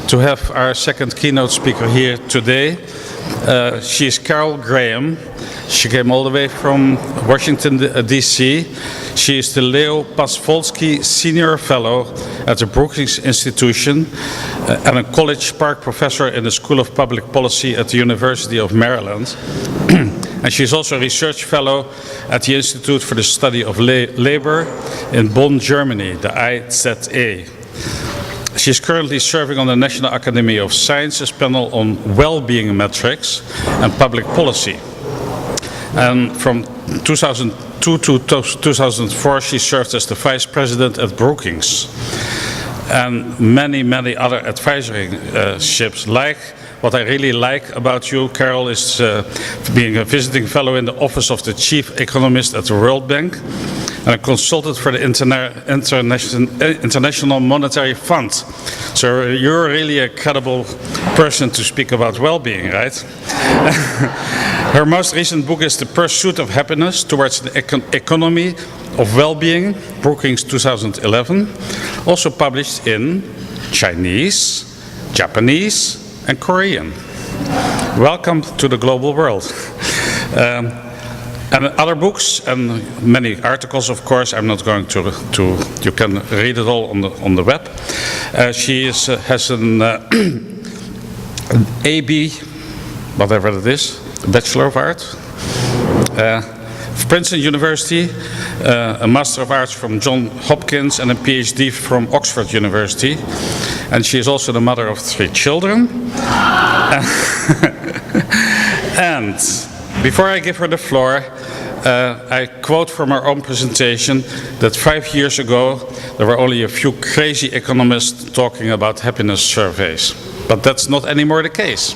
to have our second keynote speaker here today. She is Carol Graham. She came all the way from Washington, D.C. She is the Leo Pasvolsky Senior Fellow at the Brookings Institution and a College Park Professor in the School of Public Policy at the University of Maryland. And she is also a Research Fellow at the Institute for the Study of Labor in Bonn, Germany, the IZA. She is currently serving on the National Academy of Sciences panel on well-being metrics and public policy. And from 2002 to 2004, she served as the Vice President at Brookings. And many other advisoryships. What I really like about you, Carol, is being a visiting fellow in the office of the Chief Economist at the World Bank and a consultant for the International Monetary Fund. So you're really a credible person to speak about well-being, right? Her most recent book is The Pursuit of Happiness Towards the Economy of Well-being, Brookings 2011, also published in Chinese, Japanese, and Korean. Welcome to the global world. And other books and many articles, of course. I'm not going to you can read it all on the web. She has an AB, whatever it is, Bachelor of Art. Princeton University, a Master of Arts from Johns Hopkins, and a PhD from Oxford University. And she is also the mother of 3 children. And before I give her the floor, I quote from her own presentation that 5 years ago there were only a few crazy economists talking about happiness surveys. But that's not anymore the case.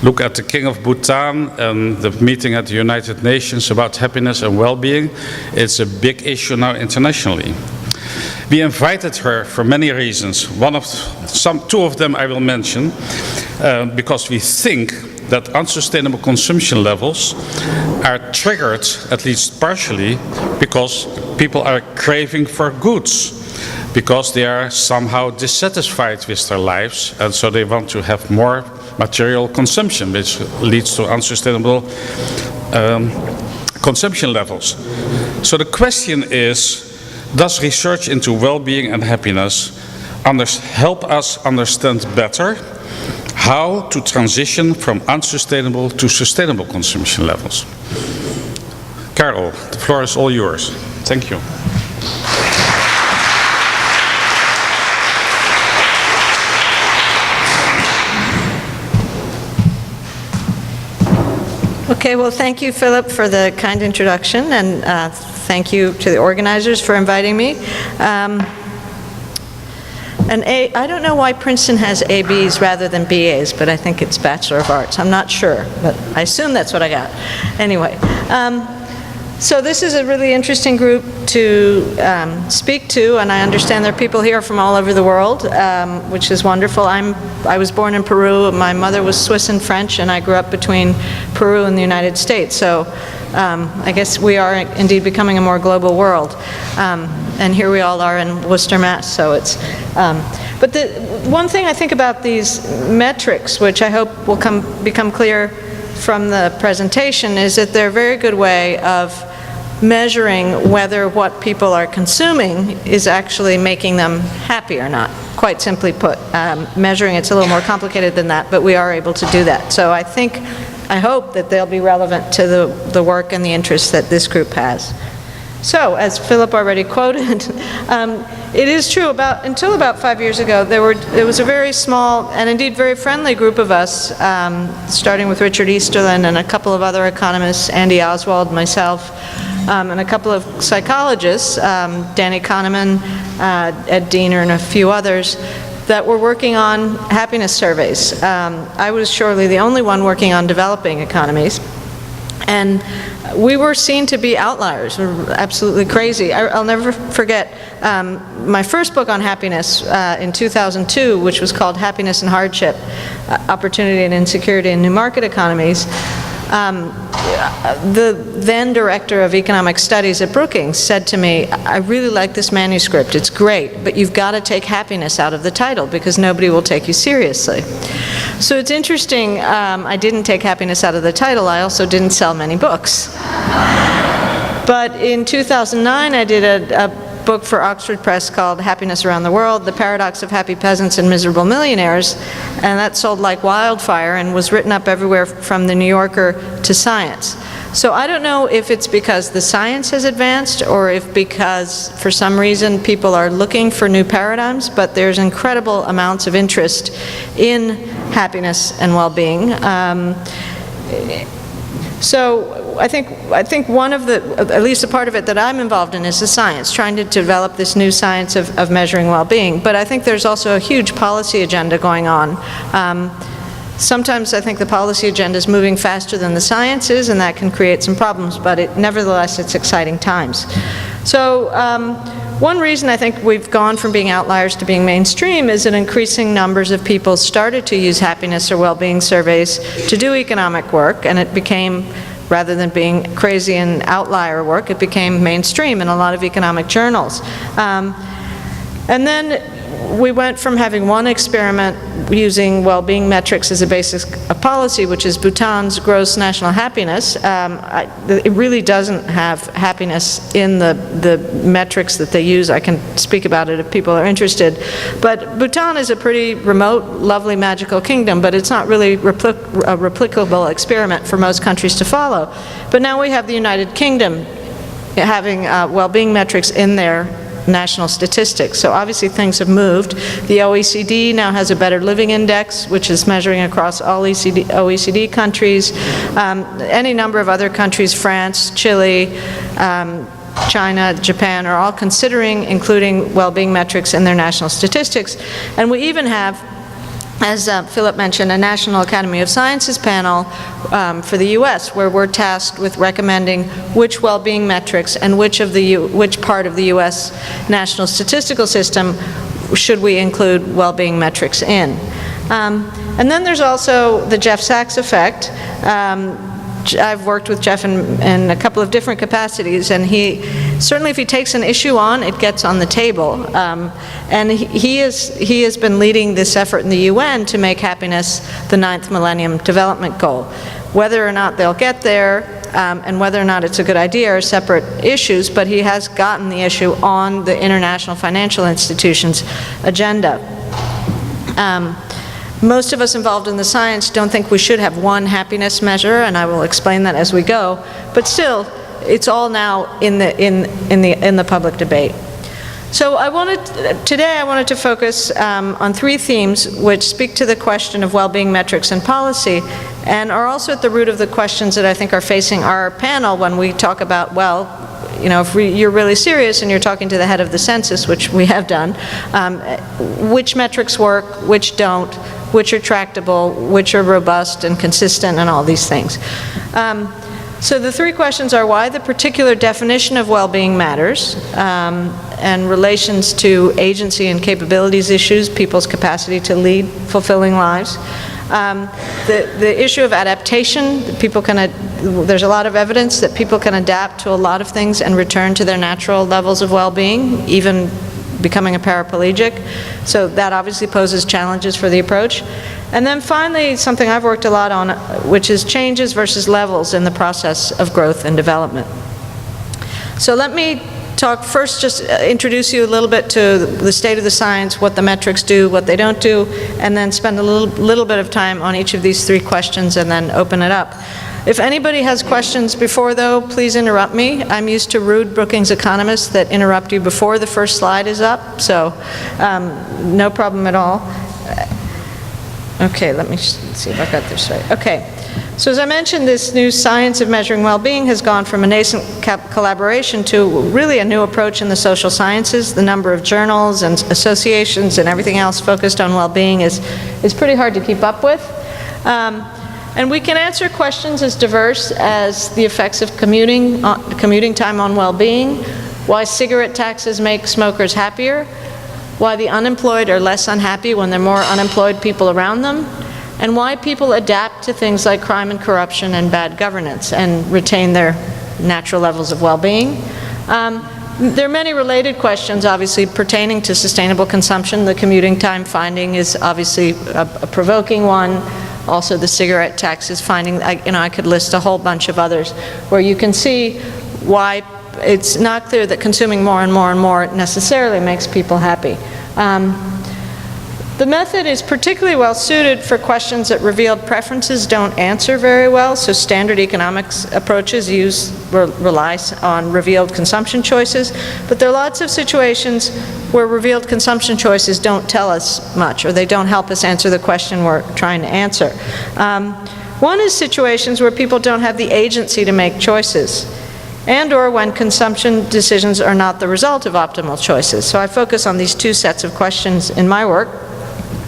Look at the King of Bhutan and the meeting at the United Nations about happiness and well-being. It's a big issue now internationally. We invited her for many reasons. Two of them I will mention, because we think that unsustainable consumption levels are triggered, at least partially, because people are craving for goods, because they are somehow dissatisfied with their lives, and so they want to have more material consumption, which leads to unsustainable consumption levels. So the question is, does research into well-being and happiness help us understand better how to transition from unsustainable to sustainable consumption levels? Carol, the floor is all yours. Thank you. Okay, well, thank you, Philip, for the kind introduction, and thank you to the organizers for inviting me. I don't know why Princeton has ABs rather than BAs, but I think it's Bachelor of Arts. I'm not sure, but I assume that's what I got. Anyway, so this is a really interesting group to speak to, and I understand there are people here from all over the world, which is wonderful. I was born in Peru. My mother was Swiss and French, and I grew up between Peru and the United States. So I guess we are indeed becoming a more global world. And here we all are in Worcester, Mass. So it's, but the one thing I think about these metrics, which I hope will become clear from the presentation, is that they're a very good way of measuring whether what people are consuming is actually making them happy or not. Quite simply put, measuring it's a little more complicated than that, but we are able to do that. So I hope that they'll be relevant to the work and the interests that this group has. So, as Philip already quoted, it is true, until about 5 years ago, there was a very small and indeed very friendly group of us, starting with Richard Easterlin and a couple of other economists, Andy Oswald, myself, and a couple of psychologists, Danny Kahneman, Ed Diener, and a few others, that were working on happiness surveys. I was surely the only one working on developing economies. And we were seen to be outliers. We were absolutely crazy. I'll never forget my first book on happiness in 2002, which was called Happiness and Hardship, Opportunity and Insecurity in New Market Economies. The then director of economic studies at Brookings said to me, I really like this manuscript, it's great, but you've got to take happiness out of the title because nobody will take you seriously. So it's interesting, I didn't take happiness out of the title, I also didn't sell many books. But in 2009 I did a book for Oxford Press called Happiness Around the World, The Paradox of Happy Peasants and Miserable Millionaires, and that sold like wildfire and was written up everywhere from the New Yorker to Science. So I don't know if it's because the science has advanced or if because for some reason people are looking for new paradigms, but there's incredible amounts of interest in happiness and well-being. So I think one of the, at least a part of it that I'm involved in is the science, trying to develop this new science of measuring well-being. But I think there's also a huge policy agenda going on. Sometimes I think the policy agenda is moving faster than the science is, and that can create some problems, but nevertheless it's exciting times. So one reason I think we've gone from being outliers to being mainstream is that increasing numbers of people started to use happiness or well-being surveys to do economic work, and it became, rather than being crazy and outlier work, it became mainstream in a lot of economic journals. And then we went from having one experiment using well-being metrics as a basis of policy, which is Bhutan's gross national happiness. It really doesn't have happiness in the metrics that they use. I can speak about it if people are interested. But Bhutan is a pretty remote, lovely, magical kingdom, but it's not really a replicable experiment for most countries to follow. But now we have the United Kingdom having well-being metrics in their national statistics. So obviously things have moved. The OECD now has a better living index, which is measuring across all OECD countries. Any number of other countries, France, Chile, China, Japan, are all considering including well-being metrics in their national statistics. And we even have, as Philip mentioned, a National Academy of Sciences panel for the U.S., where we're tasked with recommending which well-being metrics and which part of the U.S. national statistical system should we include well-being metrics in. And then there's also the Jeff Sachs effect. I've worked with Jeff in a couple of different capacities, and certainly if he takes an issue on, it gets on the table. And he has been leading this effort in the UN to make happiness the 9th Millennium Development Goal. Whether or not they'll get there and whether or not it's a good idea are separate issues, but he has gotten the issue on the international financial institutions' agenda. Most of us involved in the science don't think we should have one happiness measure, and I will explain that as we go. But still, it's all now in the public debate. So today I wanted to focus on three themes which speak to the question of well-being metrics and policy, and are also at the root of the questions that I think are facing our panel when we talk about, well, you know, if you're really serious and you're talking to the head of the census, which we have done, which metrics work, which don't, which are tractable, which are robust and consistent, and all these things. So the three questions are why the particular definition of well-being matters, and relations to agency and capabilities issues, people's capacity to lead fulfilling lives. The issue of adaptation, there's a lot of evidence that people can adapt to a lot of things and return to their natural levels of well-being, even becoming a paraplegic. So that obviously poses challenges for the approach. And then finally, something I've worked a lot on, which is changes versus levels in the process of growth and development. So let me talk first, just introduce you a little bit to the state of the science, what the metrics do, what they don't do, and then spend a little bit of time on each of these three questions and then open it up. If anybody has questions before, though, please interrupt me. I'm used to rude Brookings economists that interrupt you before the first slide is up, so no problem at all. Okay, let me see if I got this right. Okay, so as I mentioned, this new science of measuring well-being has gone from a nascent collaboration to really a new approach in the social sciences. The number of journals and associations and everything else focused on well-being is pretty hard to keep up with. And we can answer questions as diverse as the effects of commuting time on well-being, why cigarette taxes make smokers happier, why the unemployed are less unhappy when there are more unemployed people around them, and why people adapt to things like crime and corruption and bad governance and retain their natural levels of well-being. There are many related questions, obviously, pertaining to sustainable consumption. The commuting time finding is obviously a provoking one. Also, the cigarette tax is finding, I could list a whole bunch of others, where you can see why it's not clear that consuming more and more and more necessarily makes people happy. The method is particularly well suited for questions that revealed preferences don't answer very well, so standard economics approaches rely on revealed consumption choices, but there are lots of situations where revealed consumption choices don't tell us much, or they don't help us answer the question we're trying to answer. One is situations where people don't have the agency to make choices, and or when consumption decisions are not the result of optimal choices. So I focus on these two sets of questions in my work.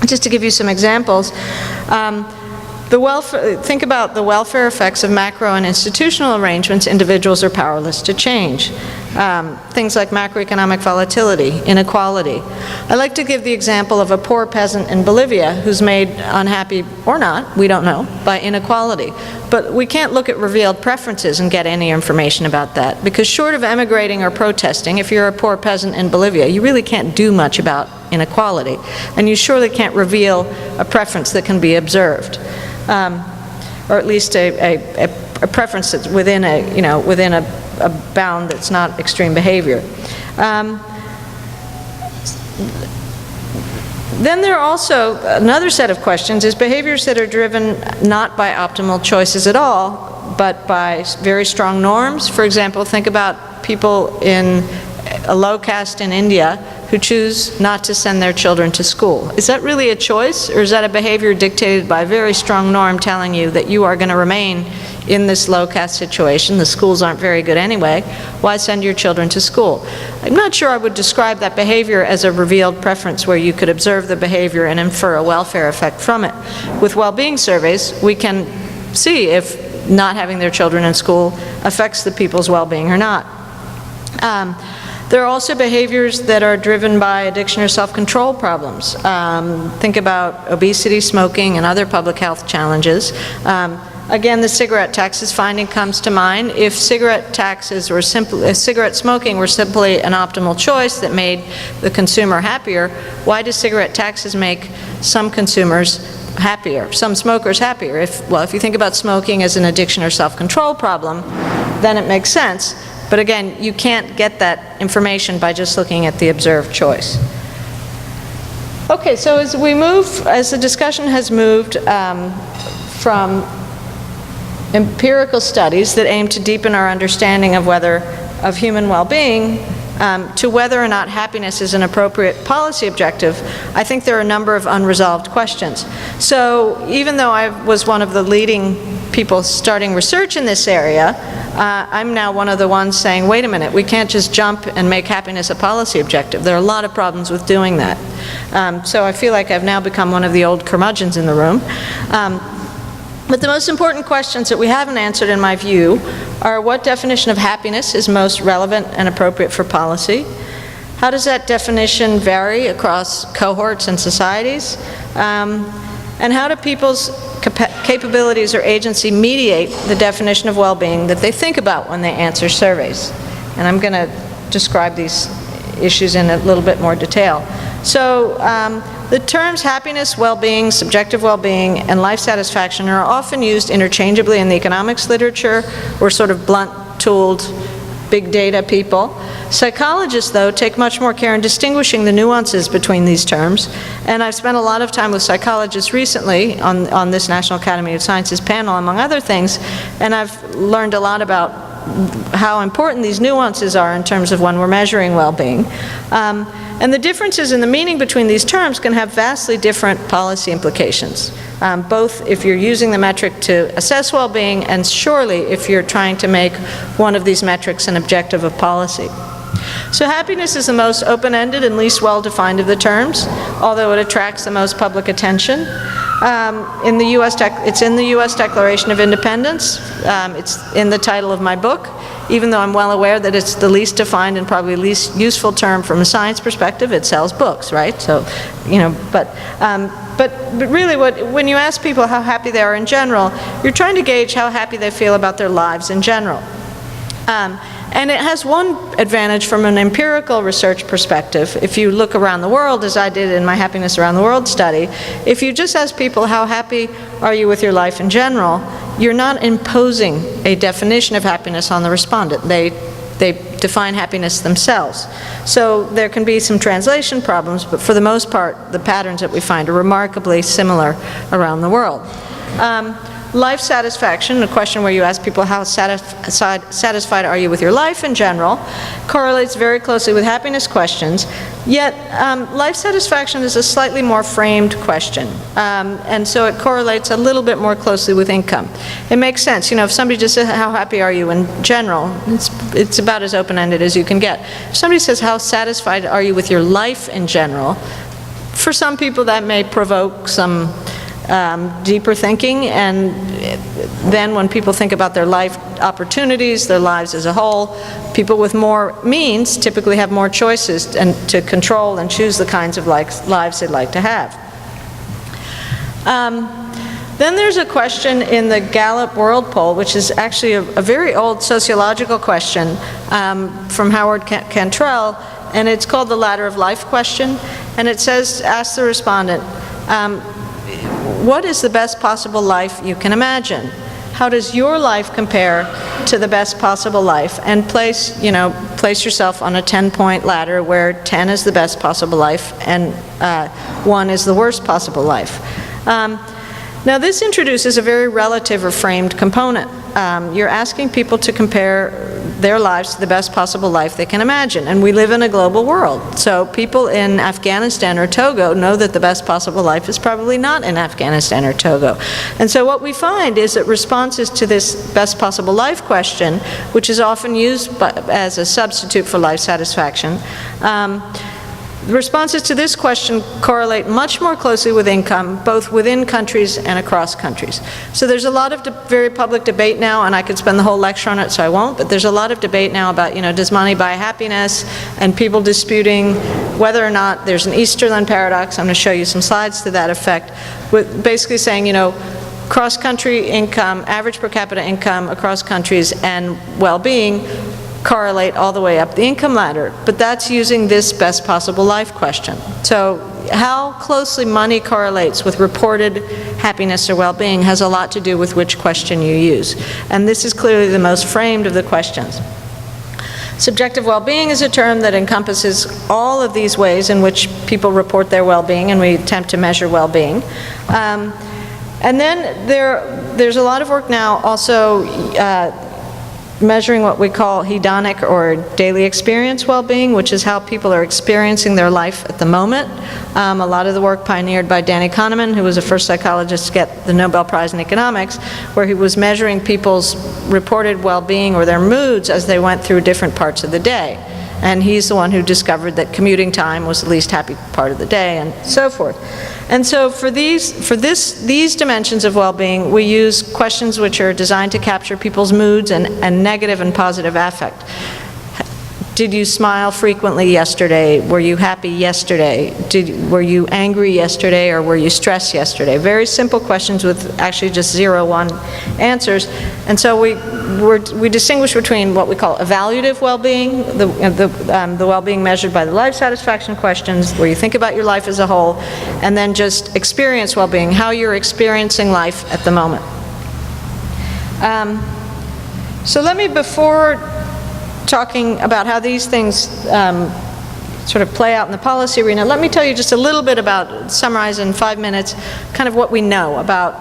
Just to give you some examples, think about the welfare effects of macro and institutional arrangements individuals are powerless to change. Things like macroeconomic volatility, inequality. I like to give the example of a poor peasant in Bolivia who's made unhappy, or not, we don't know, by inequality. But we can't look at revealed preferences and get any information about that, because short of emigrating or protesting, if you're a poor peasant in Bolivia, you really can't do much about inequality, and you surely can't reveal a preference that can be observed, or at least a preference that's within a bound that's not extreme behavior. Then there are also another set of questions is behaviors that are driven not by optimal choices at all, but by very strong norms. For example, think about people in a low caste in India who choose not to send their children to school. Is that really a choice, or is that a behavior dictated by a very strong norm telling you that you are going to remain in this low caste situation? The schools aren't very good anyway. Why send your children to school? I'm not sure I would describe that behavior as a revealed preference where you could observe the behavior and infer a welfare effect from it. With well-being surveys, we can see if not having their children in school affects the people's well-being or not. There are also behaviors that are driven by addiction or self-control problems. Think about obesity, smoking, and other public health challenges. Again, the cigarette taxes finding comes to mind. If cigarette taxes were if cigarette smoking were simply an optimal choice that made the consumer happier, why do cigarette taxes make some consumers happier, some smokers happier? If you think about smoking as an addiction or self-control problem, then it makes sense. But again, you can't get that information by just looking at the observed choice. Okay, so as the discussion has moved from empirical studies that aim to deepen our understanding of human well-being to whether or not happiness is an appropriate policy objective, I think there are a number of unresolved questions. So even though I was one of the leading people starting research in this area, I'm now one of the ones saying, wait a minute, we can't just jump and make happiness a policy objective. There are a lot of problems with doing that. So I feel like I've now become one of the old curmudgeons in the room. But the most important questions that we haven't answered, in my view, are what definition of happiness is most relevant and appropriate for policy? How does that definition vary across cohorts and societies? And how do people's capabilities or agency mediate the definition of well-being that they think about when they answer surveys? And I'm going to describe these issues in a little bit more detail. So the terms happiness, well-being, subjective well-being, and life satisfaction are often used interchangeably in the economics literature. We're sort of blunt-tooled big data people. Psychologists, though, take much more care in distinguishing the nuances between these terms, and I've spent a lot of time with psychologists recently on this National Academy of Sciences panel, among other things, and I've learned a lot about how important these nuances are in terms of when we're measuring well-being. And the differences in the meaning between these terms can have vastly different policy implications, both if you're using the metric to assess well-being and surely if you're trying to make one of these metrics an objective of policy. So happiness is the most open-ended and least well-defined of the terms, although it attracts the most public attention. in the it's in the U.S. Declaration of Independence. It's in the title of my book, even though I'm well aware that it's the least defined and probably least useful term from a science perspective. It sells books, right? So, but really when you ask people how happy they are in general, you're trying to gauge how happy they feel about their lives in general. And it has one advantage from an empirical research perspective. If you look around the world, as I did in my Happiness Around the World study, if you just ask people how happy are you with your life in general, you're not imposing a definition of happiness on the respondent. They define happiness themselves. So there can be some translation problems, but for the most part, the patterns that we find are remarkably similar around the world. Life satisfaction, a question where you ask people how satisfied are you with your life in general, correlates very closely with happiness questions, yet life satisfaction is a slightly more framed question, and so it correlates a little bit more closely with income. It makes sense, if somebody just says how happy are you in general, it's about as open-ended as you can get. If somebody says how satisfied are you with your life in general, for some people that may provoke some deeper thinking, and then when people think about their life opportunities, their lives as a whole, people with more means typically have more choices to control and choose the kinds of lives they'd like to have. Then there's a question in the Gallup World Poll, which is actually a very old sociological question from Howard Cantrell, and it's called the Ladder of Life question, and it says, ask the respondent, what is the best possible life you can imagine? How does your life compare to the best possible life? And place yourself on a 10-point ladder where 10 is the best possible life and 1 is the worst possible life. Now this introduces a very relative or framed component. You're asking people to compare their lives to the best possible life they can imagine. And we live in a global world. So people in Afghanistan or Togo know that the best possible life is probably not in Afghanistan or Togo. And so what we find is that responses to this best possible life question, which is often used as a substitute for life satisfaction, responses to this question correlate much more closely with income, both within countries and across countries. So there's a lot of very public debate now, and I could spend the whole lecture on it, so I won't, but there's a lot of debate now about, does money buy happiness, and people disputing whether or not there's an Easterlin Paradox. I'm going to show you some slides to that effect, with basically saying, cross-country income, average per capita income across countries, and well-being correlate all the way up the income ladder, but that's using this best possible life question. So how closely money correlates with reported happiness or well-being has a lot to do with which question you use. And this is clearly the most framed of the questions. Subjective well-being is a term that encompasses all of these ways in which people report their well-being, and we attempt to measure well-being. And then there's a lot of work now also measuring what we call hedonic or daily experience well-being, which is how people are experiencing their life at the moment. A lot of the work pioneered by Danny Kahneman, who was the first psychologist to get the Nobel Prize in economics, where he was measuring people's reported well-being or their moods as they went through different parts of the day. And he's the one who discovered that commuting time was the least happy part of the day, and so forth. And so for these dimensions of well-being, we use questions which are designed to capture people's moods and negative and positive affect. Did you smile frequently yesterday? Were you happy yesterday? Were you angry yesterday, or were you stressed yesterday? Very simple questions with actually just 0-1 answers. And so we distinguish between what we call evaluative well-being, the well-being measured by the life satisfaction questions, where you think about your life as a whole, and then just experience well-being, how you're experiencing life at the moment. So let me, before talking about how these things sort of play out in the policy arena, let me tell you just a little bit about, summarize in 5 minutes, kind of what we know about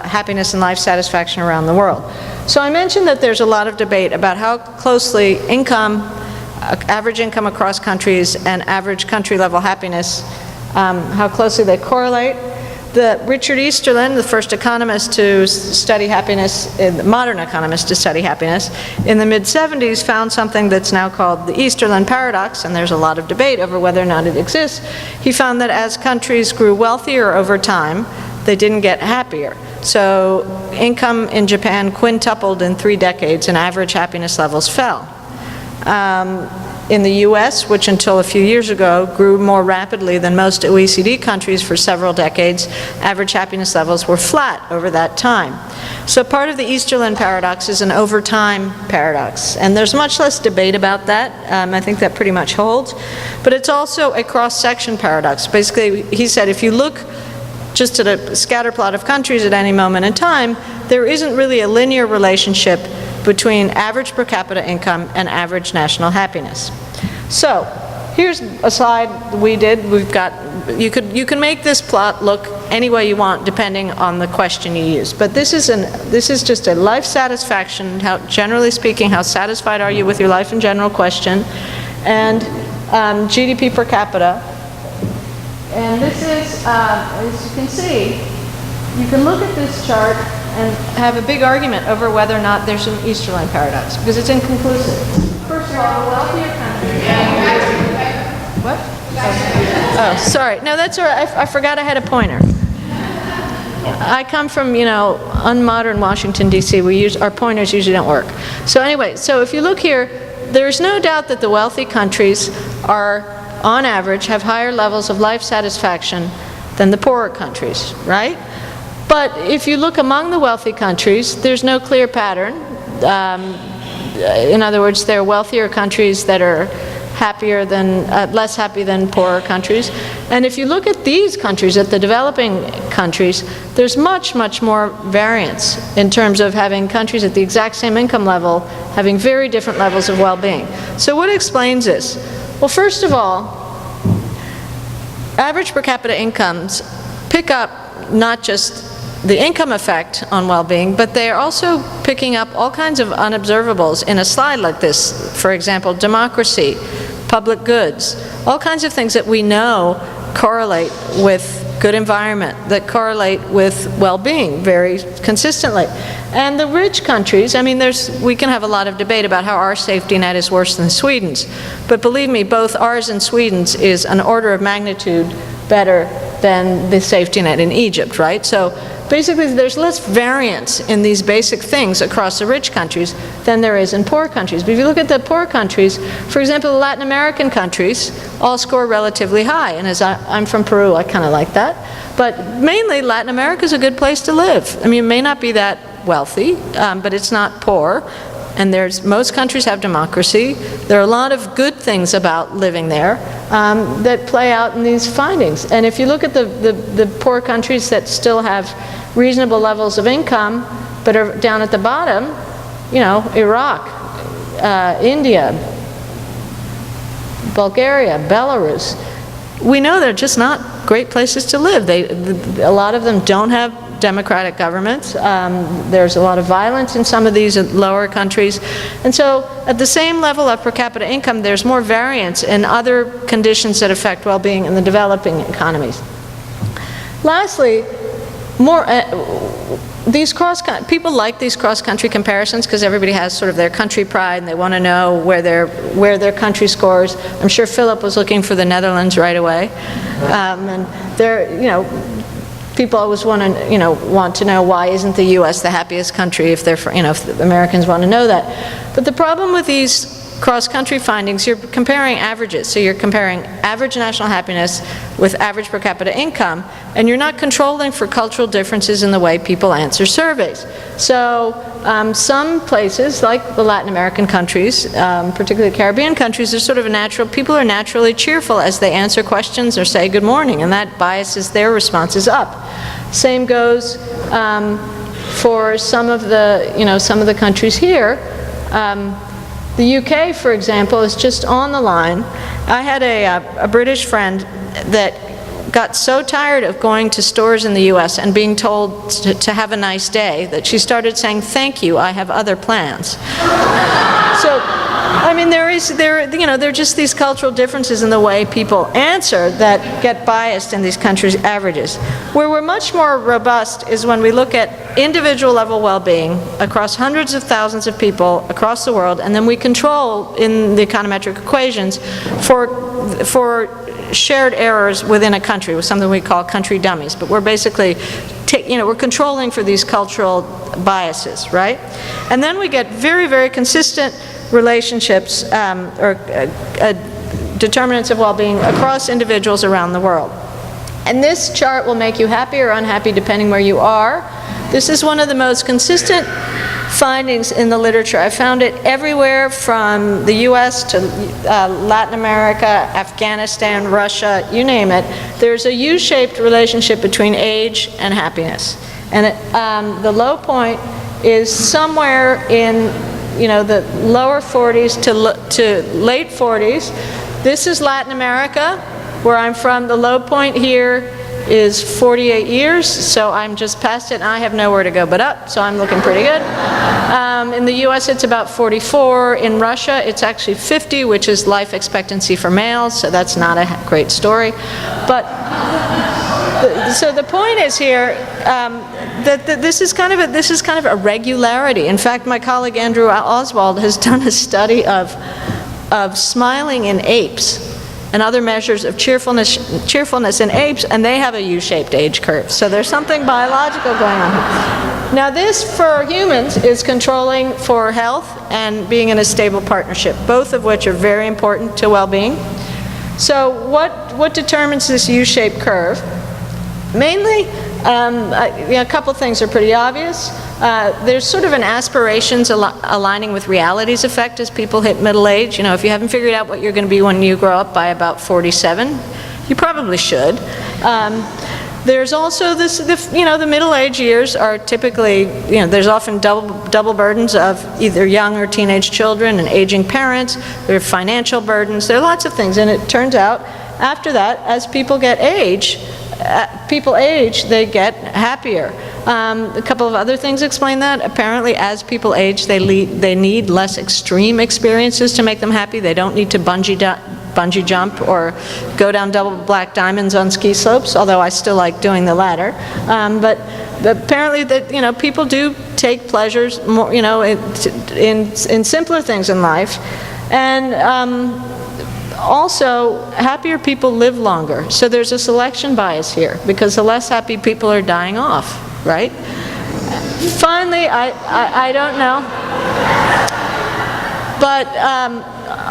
happiness and life satisfaction around the world. So I mentioned that there's a lot of debate about how closely income, average income across countries, and average country level happiness, how closely they correlate. Richard Easterlin, the first economist to study happiness, modern economist to study happiness, in the mid-70s found something that's now called the Easterlin Paradox, and there's a lot of debate over whether or not it exists. He found that as countries grew wealthier over time, they didn't get happier. So income in Japan quintupled in 3 decades, and average happiness levels fell. In the US, which until a few years ago grew more rapidly than most OECD countries for several decades, average happiness levels were flat over that time. So part of the Easterlin Paradox is an overtime paradox, and there's much less debate about that. I think that pretty much holds. But it's also a cross-section paradox. Basically, he said if you look just at a scatter plot of countries at any moment in time, there isn't really a linear relationship between average per capita income and average national happiness. So here's a slide we did. We've got, you can make this plot look any way you want depending on the question you use. But this is just a life satisfaction, how, generally speaking, how satisfied are you with your life in general question, and GDP per capita. And this is, as you can see, you can look at this chart and have a big argument over whether or not there's an Easterlin paradox, because it's inconclusive. First of all, the wealthier countries... What? Oh, sorry. No, that's all right. I forgot I had a pointer. I come from, unmodern Washington, D.C. Our pointers usually don't work. So anyway, so if you look here, there's no doubt that the wealthy countries are, on average, have higher levels of life satisfaction than the poorer countries, right? But if you look among the wealthy countries, there's no clear pattern. In other words, there are wealthier countries that are happier than, less happy than poorer countries. And if you look at these countries, at the developing countries, there's much, much more variance in terms of having countries at the exact same income level having very different levels of well-being. So what explains this? Well, first of all, average per capita incomes pick up not just the income effect on well-being, but they are also picking up all kinds of unobservables in a slide like this. For example, democracy, public goods, all kinds of things that we know correlate with good environment, that correlate with well-being very consistently. And the rich countries, I mean, we can have a lot of debate about how our safety net is worse than Sweden's, but believe me, both ours and Sweden's is an order of magnitude better than the safety net in Egypt, right? So basically, there's less variance in these basic things across the rich countries than there is in poor countries. But if you look at the poor countries, for example, the Latin American countries all score relatively high. And as I'm from Peru, I kind of like that. But mainly, Latin America is a good place to live. I mean, it may not be that wealthy, but it's not poor. And most countries have democracy. There are a lot of good things about living there that play out in these findings. And if you look at the poor countries that still have reasonable levels of income, but are down at the bottom, Iraq, India, Bulgaria, Belarus, we know they're just not great places to live. A lot of them don't have democratic governments. There's a lot of violence in some of these lower countries. And so at the same level of per capita income, there's more variance in other conditions that affect well-being in the developing economies. Lastly, people like these cross-country comparisons because everybody has sort of their country pride and they want to know where their country scores. I'm sure Philip was looking for the Netherlands right away. And people always want to know why isn't the U.S. the happiest country if if the Americans want to know that. But the problem with these cross-country findings, you're comparing averages. So you're comparing average national happiness with average per capita income, and you're not controlling for cultural differences in the way people answer surveys. So some places, like the Latin American countries, particularly Caribbean countries, there's sort of people are naturally cheerful as they answer questions or say good morning, and that biases their responses up. Same goes for some of the countries here. The UK, for example, is just on the line. I had a British friend that got so tired of going to stores in the US and being told to have a nice day that she started saying, "Thank you, I have other plans." So, I mean, there are just these cultural differences in the way people answer that get biased in these countries' averages. Where we're much more robust is when we look at individual level well-being across hundreds of thousands of people across the world, and then we control in the econometric equations for shared errors within a country with something we call country dummies. But we're basically we're controlling for these cultural biases, right? And then we get very, very consistent relationships determinants of well-being across individuals around the world. And this chart will make you happy or unhappy depending where you are. This is one of the most consistent findings in the literature. I found it everywhere from the US to Latin America, Afghanistan, Russia, you name it. There's a U-shaped relationship between age and happiness. And the low point is somewhere in the lower 40s to late 40s. This is Latin America, where I'm from. The low point here is 48 years, so I'm just past it, and I have nowhere to go but up, so I'm looking pretty good. In the US, it's about 44. In Russia, it's actually 50, which is life expectancy for males, so that's not a great story. But so the point is here that this is kind of a regularity. In fact, my colleague Andrew Oswald has done a study of smiling in apes and other measures of cheerfulness in apes, and they have a U-shaped age curve. So there's something biological going on here. Now this, for humans, is controlling for health and being in a stable partnership, both of which are very important to well-being. So what determines this U-shaped curve? Mainly, a couple things are pretty obvious. There's sort of an aspirations aligning with realities effect as people hit middle age. If you haven't figured out what you're going to be when you grow up by about 47, you probably should. There's also the middle age years are typically, there's often double burdens of either young or teenage children and aging parents. There are financial burdens. There are lots of things, and it turns out after that, as people age, they get happier. A couple of other things explain that. Apparently, as people age, they need less extreme experiences to make them happy. They don't need to bungee jump or go down double black diamonds on ski slopes, although I still like doing the latter. But apparently, people do take pleasures more, in simpler things in life, and also, happier people live longer. So there's a selection bias here, because the less happy people are dying off, right? Finally, I don't know, but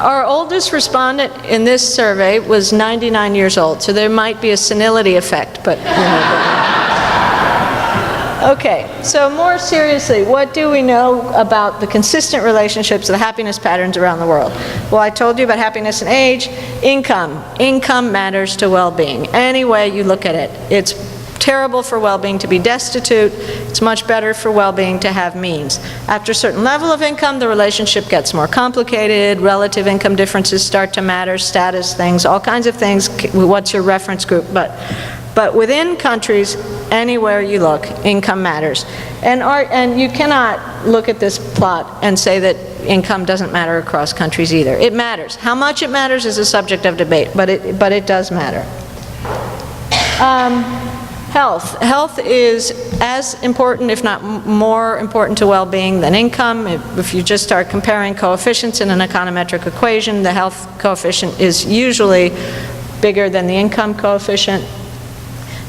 our oldest respondent in this survey was 99 years old, so there might be a senility effect, but Okay, so more seriously, what do we know about the consistent relationships, the happiness patterns around the world? Well, I told you about happiness and age. Income. Income matters to well-being. Any way you look at it. It's terrible for well-being to be destitute. It's much better for well-being to have means. After a certain level of income, the relationship gets more complicated. Relative income differences start to matter, status things, all kinds of things. What's your reference group? But within countries, anywhere you look, income matters. And you cannot look at this plot and say that income doesn't matter across countries either. It matters. How much it matters is a subject of debate, but it does matter. Health. Health is as important, if not more important to well-being than income. If you just start comparing coefficients in an econometric equation, the health coefficient is usually bigger than the income coefficient.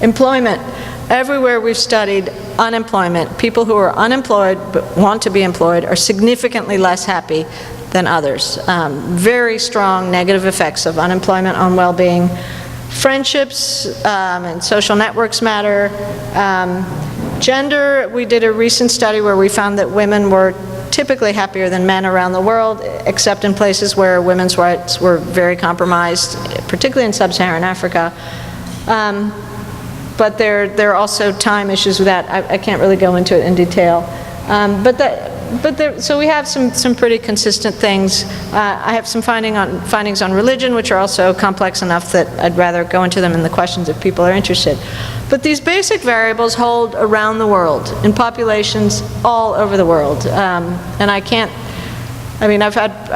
Employment. Everywhere we've studied unemployment, people who are unemployed but want to be employed are significantly less happy than others. Very strong negative effects of unemployment on well-being. Friendships and social networks matter. Gender, we did a recent study where we found that women were typically happier than men around the world, except in places where women's rights were very compromised, particularly in sub-Saharan Africa. But there are also time issues with that. I can't really go into it in detail. So we have some pretty consistent things. I have some findings on religion, which are also complex enough that I'd rather go into them in the questions if people are interested. But these basic variables hold around the world, in populations all over the world. And I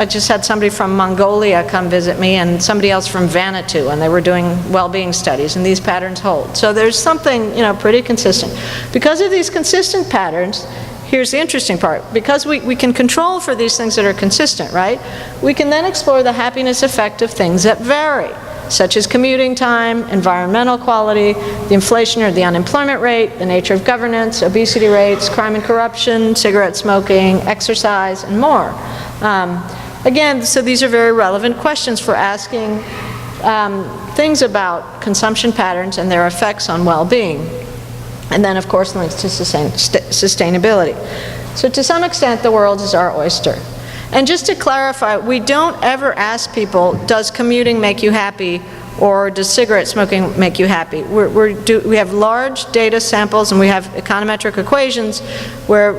just had somebody from Mongolia come visit me, and somebody else from Vanuatu, and they were doing well-being studies, and these patterns hold. So there's something, pretty consistent. Because of these consistent patterns, here's the interesting part. Because we can control for these things that are consistent, right? We can then explore the happiness effect of things that vary. such as commuting time, environmental quality, the inflation or the unemployment rate, the nature of governance, obesity rates, crime and corruption, cigarette smoking, exercise, and more. Again, so these are very relevant questions for asking things about consumption patterns and their effects on well-being. And then, of course, links to sustainability. So to some extent, the world is our oyster. And just to clarify, we don't ever ask people, does commuting make you happy, or does cigarette smoking make you happy? We have large data samples, and we have econometric equations where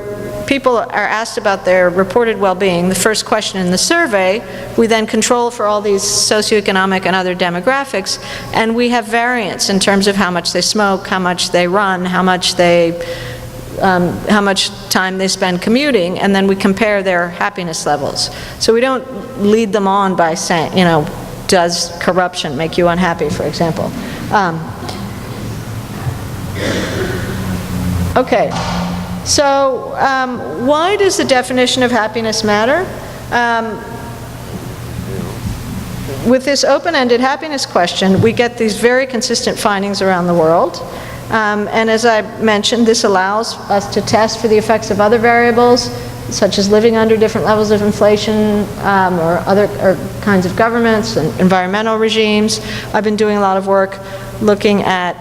people are asked about their reported well-being, the first question in the survey. We then control for all these socioeconomic and other demographics, and we have variance in terms of how much they smoke, how much they run, how much time they spend commuting, and then we compare their happiness levels. So we don't lead them on by saying, you know, does corruption make you unhappy, for example? Okay. So why does the definition of happiness matter? With this open-ended happiness question, we get these very consistent findings around the world. And as I mentioned, this allows us to test for the effects of other variables, such as living under different levels of inflation, or other kinds of governments and environmental regimes. I've been doing a lot of work looking at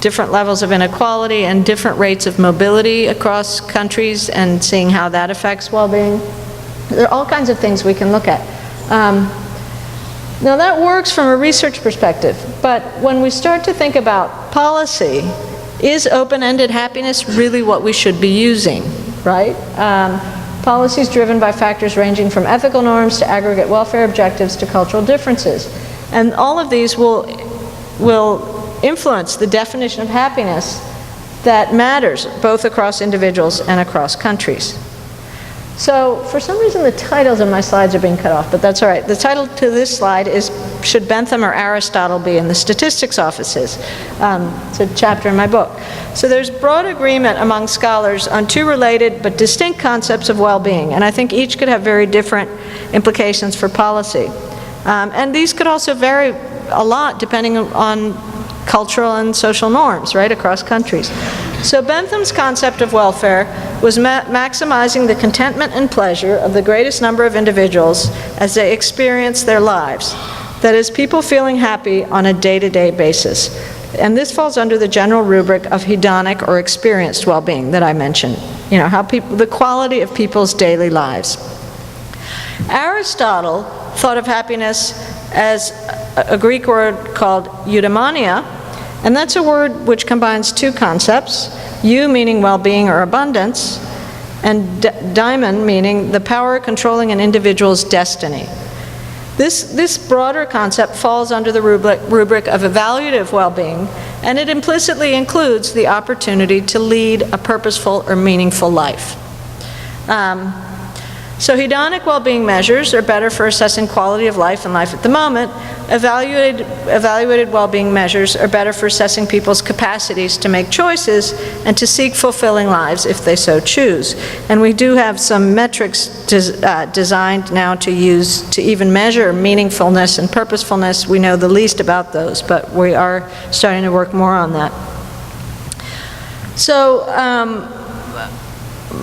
different levels of inequality and different rates of mobility across countries and seeing how that affects well-being. There are all kinds of things we can look at. Now that works from a research perspective, but when we start to think about policy, is open-ended happiness really what we should be using, right? Policies driven by factors ranging from ethical norms to aggregate welfare objectives to cultural differences. And all of these will influence the definition of happiness that matters both across individuals and across countries. So for some reason the titles of my slides are being cut off, but that's all right. The title to this slide is, Should Bentham or Aristotle Be in the Statistics Offices? It's a chapter in my book. So there's broad agreement among scholars on two related but distinct concepts of well-being, and I think each could have very different implications for policy. And these could also vary a lot depending on cultural and social norms, right, across countries. So Bentham's concept of welfare was maximizing the contentment and pleasure of the greatest number of individuals as they experience their lives. That is, people feeling happy on a day-to-day basis. And this falls under the general rubric of hedonic or experienced well-being that I mentioned. You know, how the quality of people's daily lives. Aristotle thought of happiness as a Greek word called eudaimonia, and that's a word which combines two concepts, eu meaning well-being or abundance, and daimon meaning the power controlling an individual's destiny. This broader concept falls under the rubric of evaluative well-being, and it implicitly includes the opportunity to lead a purposeful or meaningful life. So hedonic well-being measures are better for assessing quality of life and life at the moment. Evaluated well-being measures are better for assessing people's capacities to make choices and to seek fulfilling lives if they so choose. And we do have some metrics designed now to use to even measure meaningfulness and purposefulness. We know the least about those, but we are starting to work more on that. So,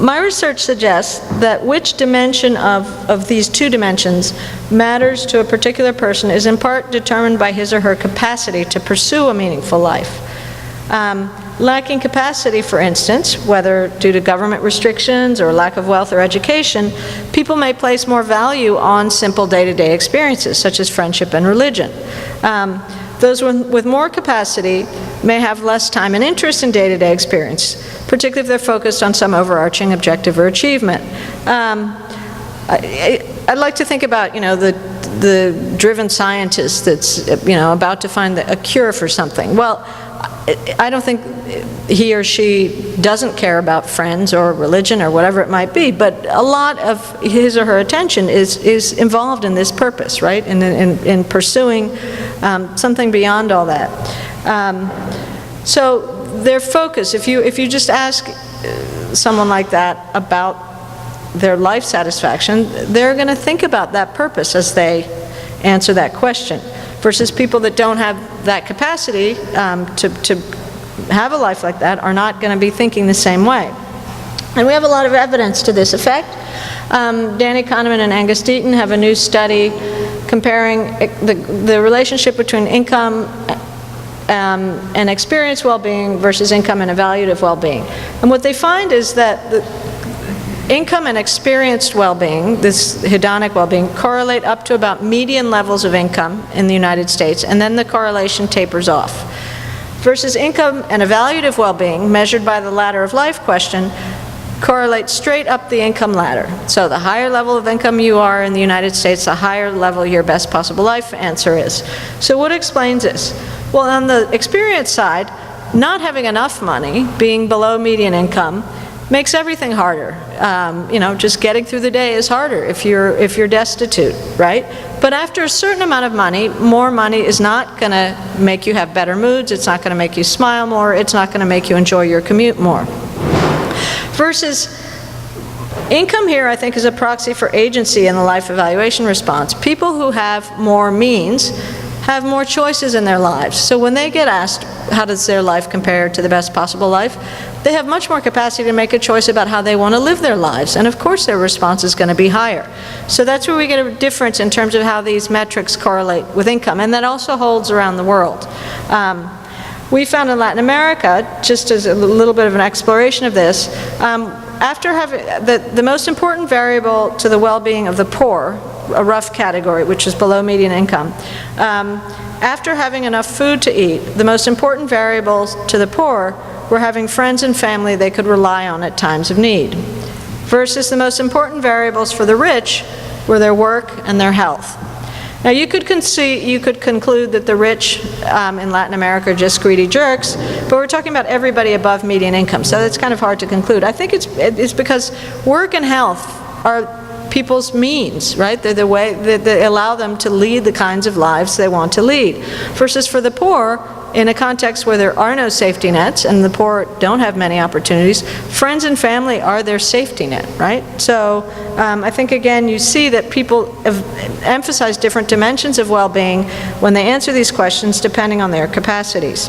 my research suggests that which dimension of these two dimensions matters to a particular person is in part determined by his or her capacity to pursue a meaningful life. Lacking capacity, for instance, whether due to government restrictions or lack of wealth or education, people may place more value on simple day-to-day experiences, such as friendship and religion. Those with more capacity may have less time and interest in day-to-day experience, particularly if they're focused on some overarching objective or achievement. I'd like to think about, you know, the driven scientist that's, you know, about to find a cure for something. Well, I don't think he or she doesn't care about friends or religion or whatever it might be, but a lot of his or her attention is involved in this purpose, right? In pursuing something beyond all that. So their focus, if you just ask someone like that about their life satisfaction, they're going to think about that purpose as they answer that question, versus people that don't have that capacity to have a life like that are not going to be thinking the same way. And we have a lot of evidence to this effect. Danny Kahneman and Angus Deaton have a new study comparing the relationship between income and experience well-being versus income and evaluative well-being. And what they find is that the income and experienced well-being, this hedonic well-being, correlate up to about median levels of income in the United States, and then the correlation tapers off. Versus income and evaluative well-being, measured by the ladder of life question, correlates straight up the income ladder. So the higher level of income you are in the United States, the higher level your best possible life answer is. So what explains this? Well, on the experience side, not having enough money, being below median income, makes everything harder. You know, just getting through the day is harder if you're destitute, right? But after a certain amount of money, more money is not going to make you have better moods, it's not going to make you smile more, it's not going to make you enjoy your commute more. Versus income here, I think, is a proxy for agency in the life evaluation response. People who have more means have more choices in their lives. So when they get asked, how does their life compare to the best possible life, they have much more capacity to make a choice about how they want to live their lives. And of course their response is going to be higher. So that's where we get a difference in terms of how these metrics correlate with income. And that also holds around the world. We found in Latin America, just as a little bit of an exploration of this, after having the most important variable to the well-being of the poor, a rough category, which is below median income, after having enough food to eat, the most important variables to the poor were having friends and family they could rely on at times of need, versus the most important variables for the rich were their work and their health. Now you could conclude that the rich in Latin America are just greedy jerks, but we're talking about everybody above median income, so it's kind of hard to conclude. I think it's because work and health are people's means, right? They're the way that allow them to lead the kinds of lives they want to lead. Versus for the poor, in a context where there are no safety nets and the poor don't have many opportunities, friends and family are their safety net, right? So I think, again, you see that people emphasize different dimensions of well-being when they answer these questions depending on their capacities.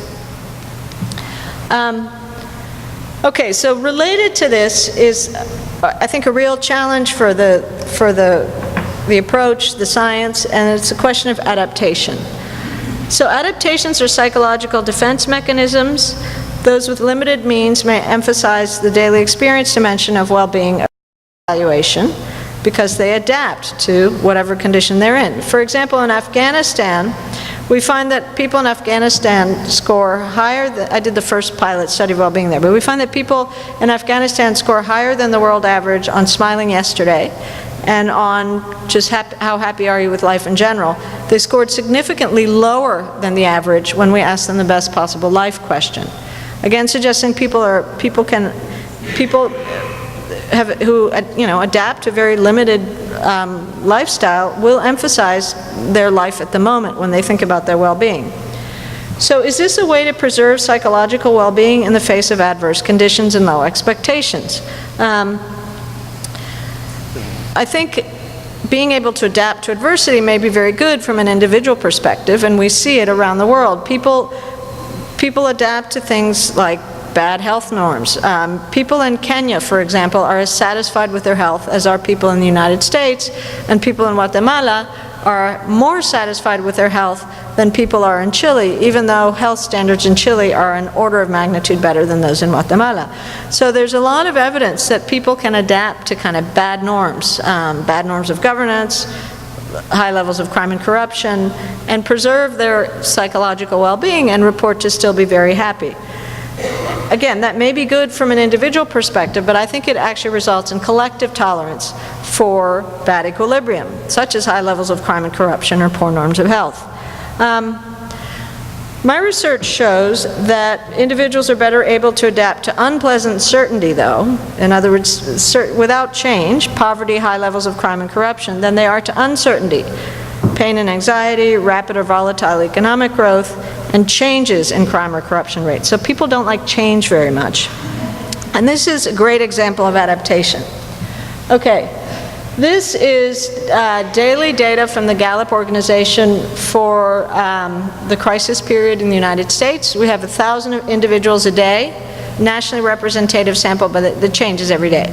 Okay, so related to this is, I think, a real challenge for the approach, the science, and it's a question of adaptation. So adaptations are psychological defense mechanisms. Those with limited means may emphasize the daily experience dimension of well-being evaluation because they adapt to whatever condition they're in. For example, in Afghanistan, we find that people in Afghanistan score higher I did the first pilot study of well-being there, but we find that people in Afghanistan score higher than the world average on smiling yesterday and on just how happy are you with life in general. They scored significantly lower than the average when we asked them the best possible life question. Again, suggesting people who adapt to very limited lifestyle will emphasize their life at the moment when they think about their well-being. So is this a way to preserve psychological well-being in the face of adverse conditions and low expectations? I think being able to adapt to adversity may be very good from an individual perspective, and we see it around the world. People adapt to things like bad health norms. People in Kenya, for example, are as satisfied with their health as are people in the United States, and people in Guatemala are more satisfied with their health than people are in Chile, even though health standards in Chile are an order of magnitude better than those in Guatemala. So there's a lot of evidence that people can adapt to kind of bad norms of governance, high levels of crime and corruption, and preserve their psychological well-being and report to still be very happy. Again, that may be good from an individual perspective, but I think it actually results in collective tolerance for bad equilibrium, such as high levels of crime and corruption or poor norms of health. My research shows that individuals are better able to adapt to unpleasant certainty, though, in other words, without change, poverty, high levels of crime and corruption, than they are to uncertainty, pain and anxiety, rapid or volatile economic growth, and changes in crime or corruption rates. So people don't like change very much. And this is a great example of adaptation. Okay, This is daily data from the Gallup organization for the crisis period in the United States. We have 1,000 individuals a day, nationally representative sample, but it changes every day.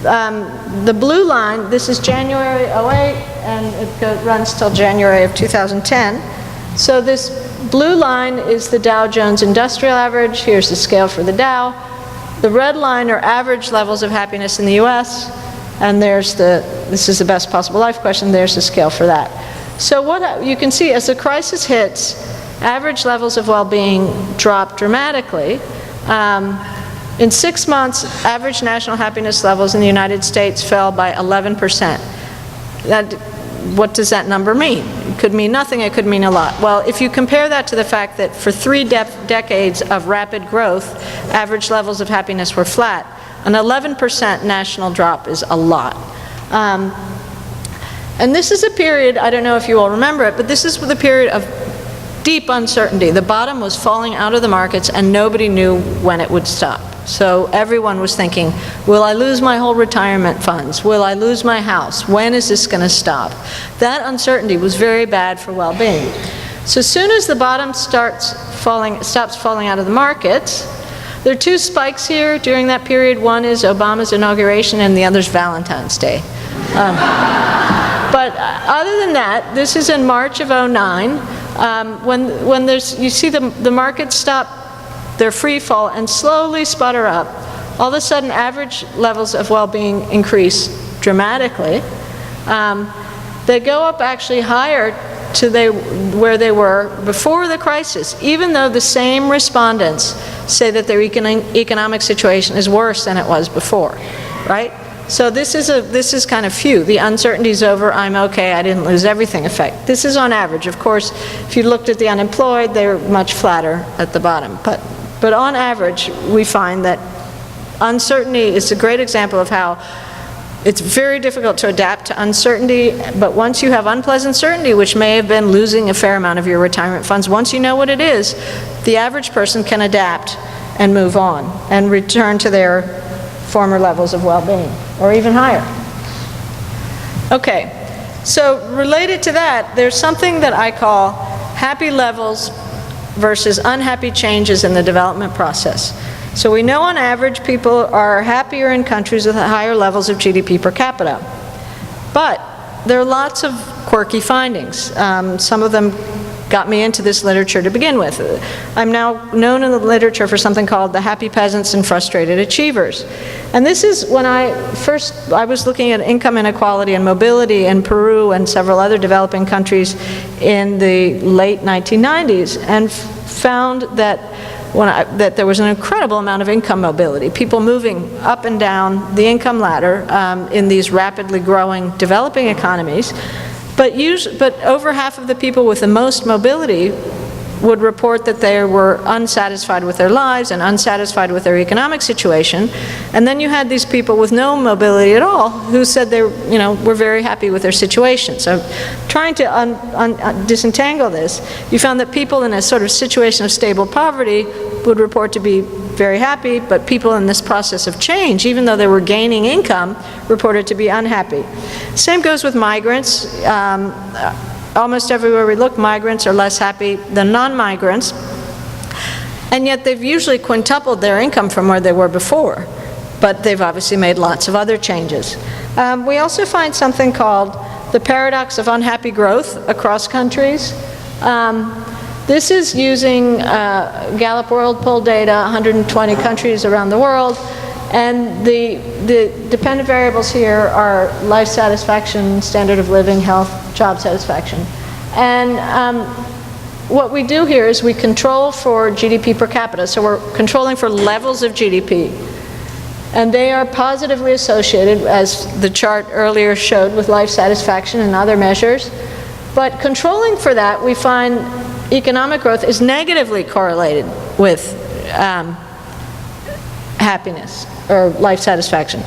The blue line, this is January '08, and it runs till January of 2010. So this blue line is the Dow Jones Industrial Average. Here's the scale for the Dow. The red line are average levels of happiness in the US, and this is the best possible life question, there's the scale for that. So what you can see, as the crisis hits, average levels of well-being drop dramatically. In 6 months, average national happiness levels in the United States fell by 11%. What does that number mean? It could mean nothing, it could mean a lot. Well, if you compare that to the fact that for 3 decades of rapid growth, average levels of happiness were flat, an 11% national drop is a lot. And this is a period, I don't know if you all remember it, but this is the period of deep uncertainty. The bottom was falling out of the markets and nobody knew when it would stop. So everyone was thinking, will I lose my whole retirement funds? Will I lose my house? When is this going to stop? That uncertainty was very bad for well-being. So as soon as the bottom stops falling out of the markets, there are 2 spikes here during that period. One is Obama's inauguration and the other is Valentine's Day. But other than that, this is in March of '09, when you see the markets stop their free fall and slowly sputter up. All of a sudden, average levels of well-being increase dramatically. They go up actually higher to where they were before the crisis, even though the same respondents say that their economic situation is worse than it was before, right? So this is kind of few. The uncertainty's over, I'm okay, I didn't lose everything effect. This is on average. Of course, if you looked at the unemployed, they're much flatter at the bottom. But on average, we find that uncertainty is a great example of how it's very difficult to adapt to uncertainty, but once you have unpleasant certainty, which may have been losing a fair amount of your retirement funds, once you know what it is, the average person can adapt and move on and return to their former levels of well-being, or even higher. Okay, so related to that, there's something that I call happy levels versus unhappy changes in the development process. So we know on average people are happier in countries with higher levels of GDP per capita. But there are lots of quirky findings. Some of them got me into this literature to begin with. I'm now known in the literature for something called the happy peasants and frustrated achievers. And this is when I was looking at income inequality and mobility in Peru and several other developing countries in the late 1990s, and found that that there was an incredible amount of income mobility, people moving up and down the income ladder in these rapidly growing developing economies. But over half of the people with the most mobility would report that they were unsatisfied with their lives and unsatisfied with their economic situation. And then you had these people with no mobility at all who said they were very happy with their situation. So trying to disentangle this, you found that people in a sort of situation of stable poverty would report to be very happy, but people in this process of change, even though they were gaining income, reported to be unhappy. Same goes with migrants. Almost everywhere we look, migrants are less happy than non-migrants, and yet they've usually quintupled their income from where they were before, but they've obviously made lots of other changes. We also find something called the paradox of unhappy growth across countries. This is using Gallup World Poll data, 120 countries around the world, and the dependent variables here are life satisfaction, standard of living, health, job satisfaction. And what we do here is we control for GDP per capita, so we're controlling for levels of GDP. And they are positively associated, as the chart earlier showed, with life satisfaction and other measures. But controlling for that, we find economic growth is negatively correlated with happiness or life satisfaction.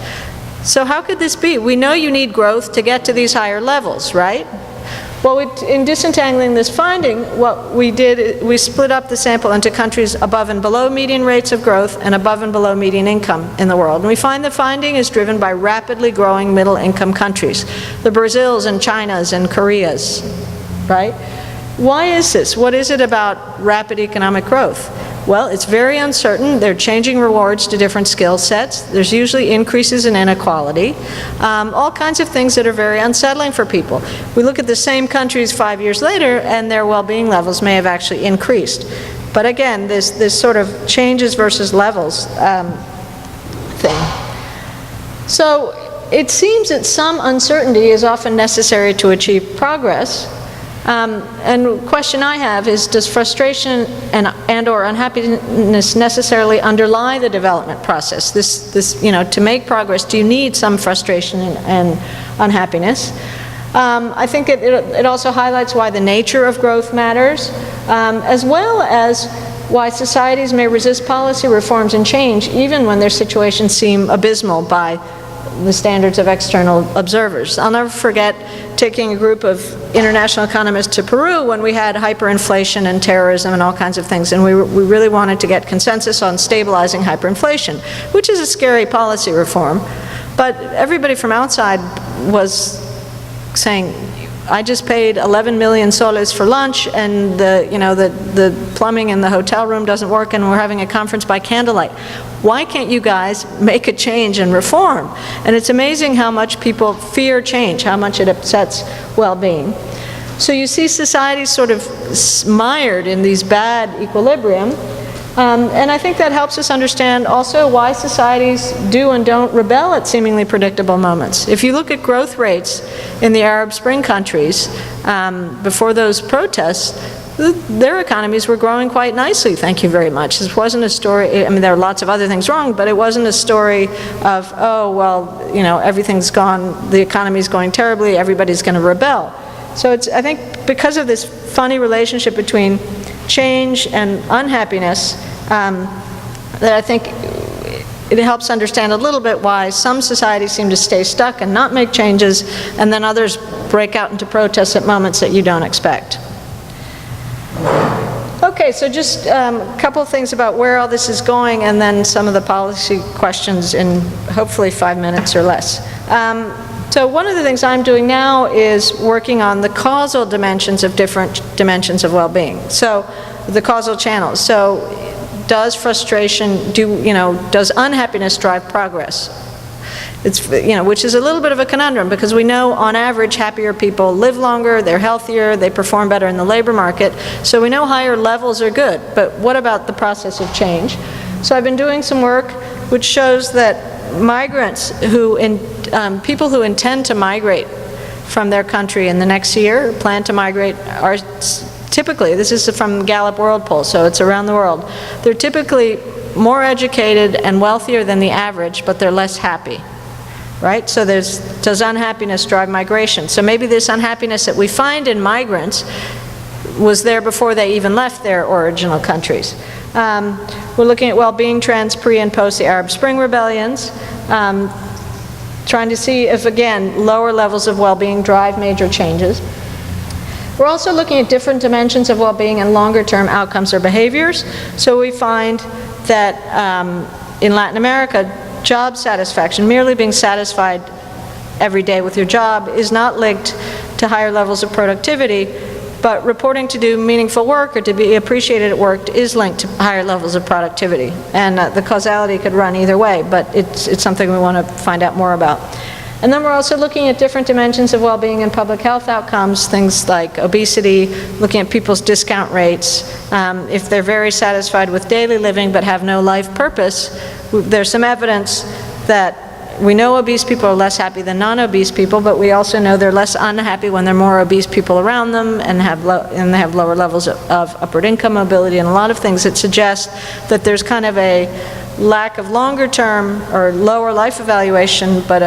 So how could this be? We know you need growth to get to these higher levels, right? Well, in disentangling this finding, what we did, we split up the sample into countries above and below median rates of growth and above and below median income in the world. And we find the finding is driven by rapidly growing middle-income countries, the Brazils and Chinas and Koreas, right? Why is this? What is it about rapid economic growth? Well, it's very uncertain. They're changing rewards to different skill sets. There's usually increases in inequality. All kinds of things that are very unsettling for people. We look at the same countries 5 years later, and their well-being levels may have actually increased. But again, this sort of changes versus levels thing. So it seems that some uncertainty is often necessary to achieve progress. And the question I have is, does frustration and or unhappiness necessarily underlie the development process? To make progress, do you need some frustration and unhappiness? I think it also highlights why the nature of growth matters, as well as why societies may resist policy reforms and change even when their situations seem abysmal by the standards of external observers. I'll never forget taking a group of international economists to Peru when we had hyperinflation and terrorism and all kinds of things, and we really wanted to get consensus on stabilizing hyperinflation, which is a scary policy reform. But everybody from outside was saying, I just paid 11 million soles for lunch, and the plumbing in the hotel room doesn't work, and we're having a conference by candlelight. Why can't you guys make a change and reform? And it's amazing how much people fear change, how much it upsets well-being. So you see societies sort of mired in these bad equilibrium. And I think that helps us understand also why societies do and don't rebel at seemingly predictable moments. If you look at growth rates in the Arab Spring countries before those protests, their economies were growing quite nicely, thank you very much. This wasn't a story, I mean, there are lots of other things wrong, but it wasn't a story of, oh, well, everything's gone, the economy's going terribly, everybody's going to rebel. So I think because of this funny relationship between change and unhappiness, that I think it helps understand a little bit why some societies seem to stay stuck and not make changes, and then others break out into protests at moments that you don't expect. Okay, so just a couple of things about where all this is going, and then some of the policy questions in hopefully 5 minutes or less. So one of the things I'm doing now is working on the causal dimensions of different dimensions of well-being. So the causal channels. So does frustration, does unhappiness drive progress? It's, which is a little bit of a conundrum, because we know on average happier people live longer, they're healthier, they perform better in the labor market. So we know higher levels are good, but what about the process of change? So I've been doing some work which shows that migrants people who intend to migrate from their country in the next year, plan to migrate, are typically, this is from Gallup World Poll, so it's around the world, they're typically more educated and wealthier than the average, but they're less happy, right? So does unhappiness drive migration? So maybe this unhappiness that we find in migrants was there before they even left their original countries. We're looking at well-being trends pre and post the Arab Spring rebellions, trying to see if, again, lower levels of well-being drive major changes. We're also looking at different dimensions of well-being and longer-term outcomes or behaviors. So we find that in Latin America, job satisfaction, merely being satisfied every day with your job, is not linked to higher levels of productivity, but reporting to do meaningful work or to be appreciated at work is linked to higher levels of productivity. And the causality could run either way, but it's something we want to find out more about. And then we're also looking at different dimensions of well-being and public health outcomes, things like obesity, looking at people's discount rates. If they're very satisfied with daily living but have no life purpose, there's some evidence that we know obese people are less happy than non-obese people, but we also know they're less unhappy when there are more obese people around them and they have lower levels of upward income mobility, and a lot of things that suggest that there's kind of a lack of longer-term or lower life evaluation, but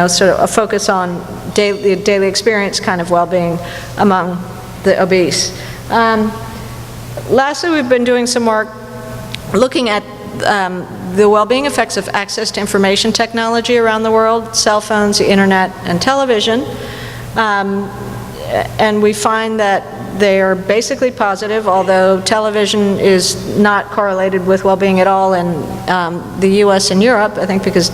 sort of a focus on daily experience kind of well-being among the obese. Lastly, we've been doing some work looking at the well-being effects of access to information technology around the world, cell phones, the internet, and television. and we find that they are basically positive, although television is not correlated with well-being at all in the US and Europe, I think because,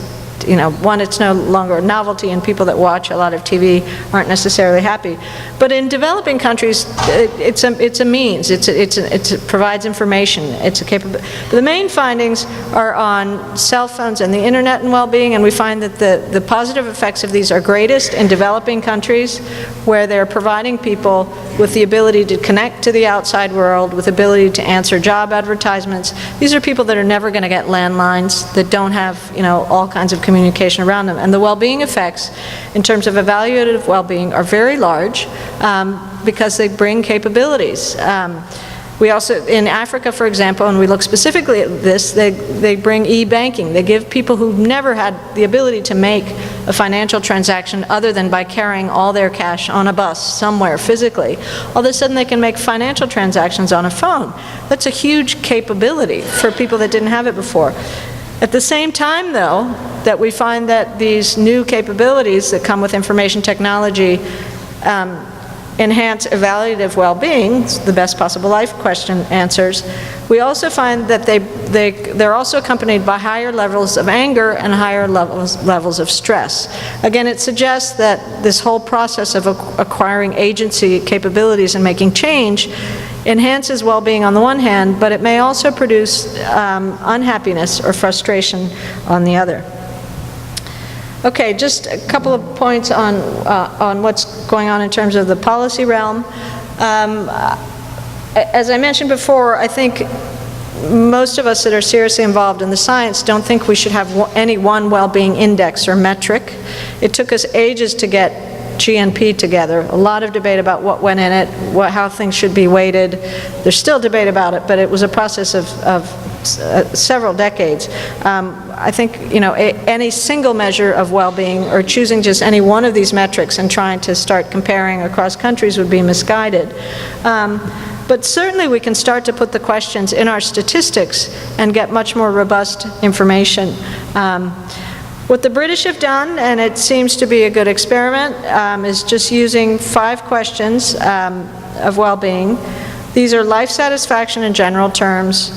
one, it's no longer a novelty, and people that watch a lot of TV aren't necessarily happy. But in developing countries, it's a means. It provides information. It's a capability. The main findings are on cell phones and the internet and well-being, and we find that the positive effects of these are greatest in developing countries, where they're providing people with the ability to connect to the outside world, with the ability to answer job advertisements. These are people that are never going to get landlines, that don't have, all kinds of communication around them. And the well-being effects, in terms of evaluative well-being, are very large because they bring capabilities. We also, in Africa, for example, and we look specifically at this, they bring e-banking. They give people who've never had the ability to make a financial transaction other than by carrying all their cash on a bus somewhere physically. All of a sudden they can make financial transactions on a phone. That's a huge capability for people that didn't have it before. At the same time, though, that we find that these new capabilities that come with information technology enhance evaluative well-being, the best possible life question answers, we also find that they're also accompanied by higher levels of anger and higher levels of stress. Again, it suggests that this whole process of acquiring agency capabilities and making change enhances well-being on the one hand, but it may also produce unhappiness or frustration on the other. Okay, just a couple of points on what's going on in terms of the policy realm. As I mentioned before, I think most of us that are seriously involved in the science don't think we should have any one well-being index or metric. It took us ages to get GNP together. A lot of debate about what went in it, how things should be weighted. There's still debate about it, but it was a process of several decades. I think, any single measure of well-being or choosing just any one of these metrics and trying to start comparing across countries would be misguided. But certainly we can start to put the questions in our statistics and get much more robust information. What the British have done, and it seems to be a good experiment, is just using 5 questions of well-being. These are life satisfaction in general terms,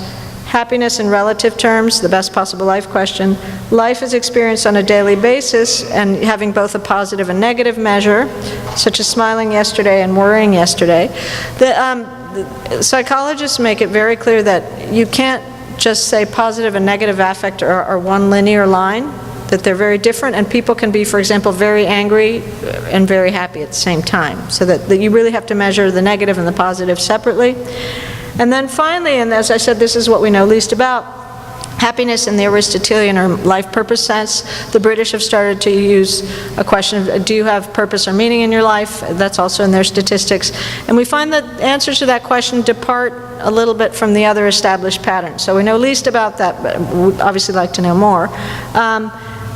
happiness in relative terms, the best possible life question, life is experienced on a daily basis, and having both a positive and negative measure, such as smiling yesterday and worrying yesterday. The psychologists make it very clear that you can't just say positive and negative affect are one linear line, that they're very different, and people can be, for example, very angry and very happy at the same time, so that you really have to measure the negative and the positive separately. And then finally, and as I said, this is what we know least about, happiness in the Aristotelian or life purpose sense. The British have started to use a question of, do you have purpose or meaning in your life? That's also in their statistics. And we find that answers to that question depart a little bit from the other established patterns. So we know least about that, but we'd obviously like to know more.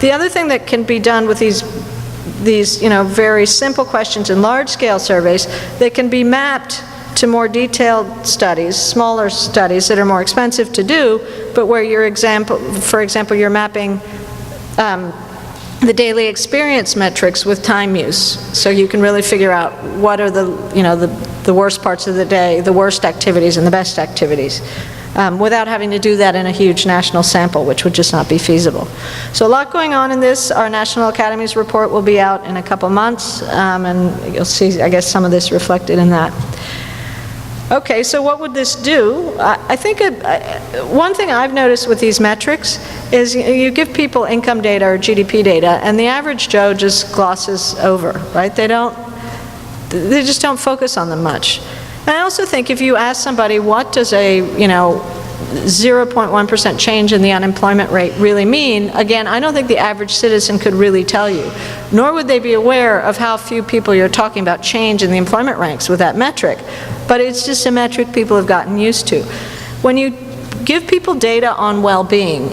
The other thing that can be done with these very simple questions in large-scale surveys, they can be mapped to more detailed studies, smaller studies that are more expensive to do, but where for example, you're mapping the daily experience metrics with time use. So you can really figure out what are the worst parts of the day, the worst activities and the best activities, without having to do that in a huge national sample, which would just not be feasible. So a lot going on in this. Our National Academies report will be out in a couple months, and you'll see, I guess, some of this reflected in that. Okay, so what would this do? I think one thing I've noticed with these metrics is you give people income data or GDP data, and the average Joe just glosses over, right? They just don't focus on them much. And I also think if you ask somebody, what does a 0.1% change in the unemployment rate really mean? Again, I don't think the average citizen could really tell you, nor would they be aware of how few people you're talking about change in the employment ranks with that metric. But it's just a metric people have gotten used to. When you give people data on well-being,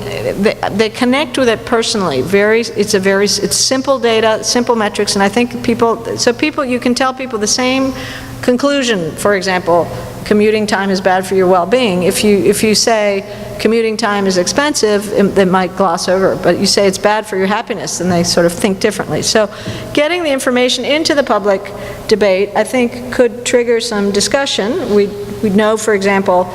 they connect with it personally. It's simple data, simple metrics, and I think you can tell people the same conclusion, for example, commuting time is bad for your well-being. If you say commuting time is expensive, they might gloss over it. But you say it's bad for your happiness, then they sort of think differently. So getting the information into the public debate, I think, could trigger some discussion. We know, for example,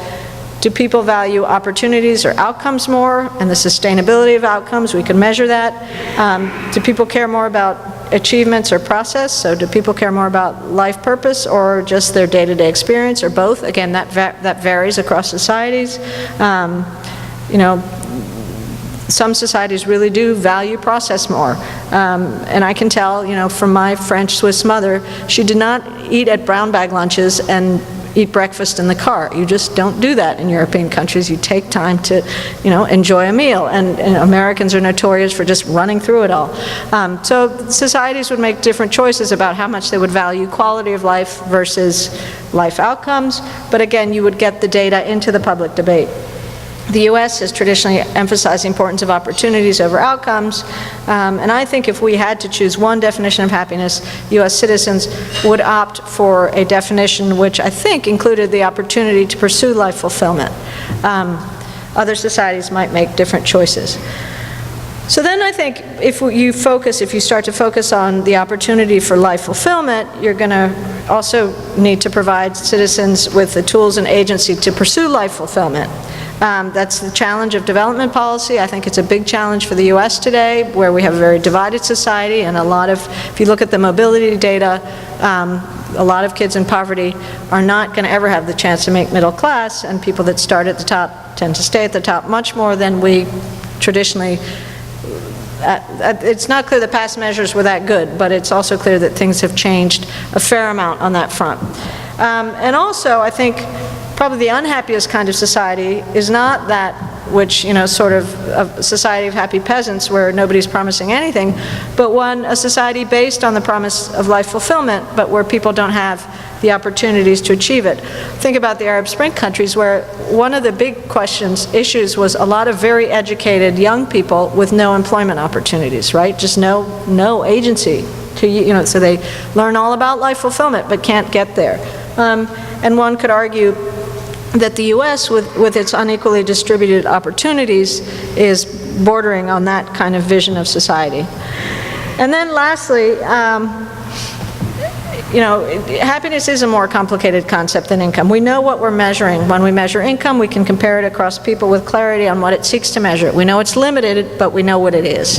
do people value opportunities or outcomes more, and the sustainability of outcomes? We can measure that. Do people care more about achievements or process? So do people care more about life purpose or just their day-to-day experience, or both? Again, that varies across societies. You know, some societies really do value process more. And I can tell, you know, from my French-Swiss mother, she did not eat at brown bag lunches and eat breakfast in the car. You just don't do that in European countries. You take time to, you know, enjoy a meal. And Americans are notorious for just running through it all. So societies would make different choices about how much they would value quality of life versus life outcomes. But again, you would get the data into the public debate. The U.S. has traditionally emphasized the importance of opportunities over outcomes, and I think if we had to choose one definition of happiness, U.S. citizens would opt for a definition which I think included the opportunity to pursue life fulfillment. Other societies might make different choices. So then I think if you start to focus on the opportunity for life fulfillment, you're going to also need to provide citizens with the tools and agency to pursue life fulfillment. That's the challenge of development policy. I think it's a big challenge for the U.S. today, where we have a very divided society, and a lot of, if you look at the mobility data, a lot of kids in poverty are not going to ever have the chance to make middle class, and people that start at the top tend to stay at the top much more than we traditionally. It's not clear that past measures were that good, but it's also clear that things have changed a fair amount on that front. And also, I think probably the unhappiest kind of society is not that which, you know, sort of a society of happy peasants where nobody's promising anything, but a society based on the promise of life fulfillment, but where people don't have the opportunities to achieve it. Think about the Arab Spring countries, where one of the big issues was a lot of very educated young people with no employment opportunities, right? Just no agency to, you know, so they learn all about life fulfillment but can't get there. And one could argue that the U.S., with its unequally distributed opportunities, is bordering on that kind of vision of society. And then lastly, you know, happiness is a more complicated concept than income. We know what we're measuring. When we measure income, we can compare it across people with clarity on what it seeks to measure. We know it's limited, but we know what it is.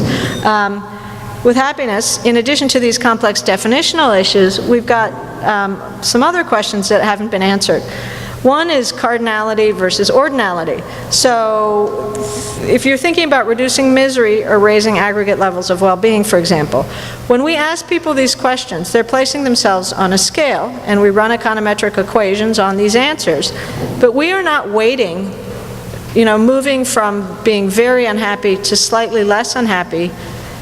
With happiness, in addition to these complex definitional issues, we've got some other questions that haven't been answered. One is cardinality versus ordinality. So if you're thinking about reducing misery or raising aggregate levels of well-being, for example, when we ask people these questions, they're placing themselves on a scale, and we run econometric equations on these answers. But we are not weighting, you know, moving from being very unhappy to slightly less unhappy,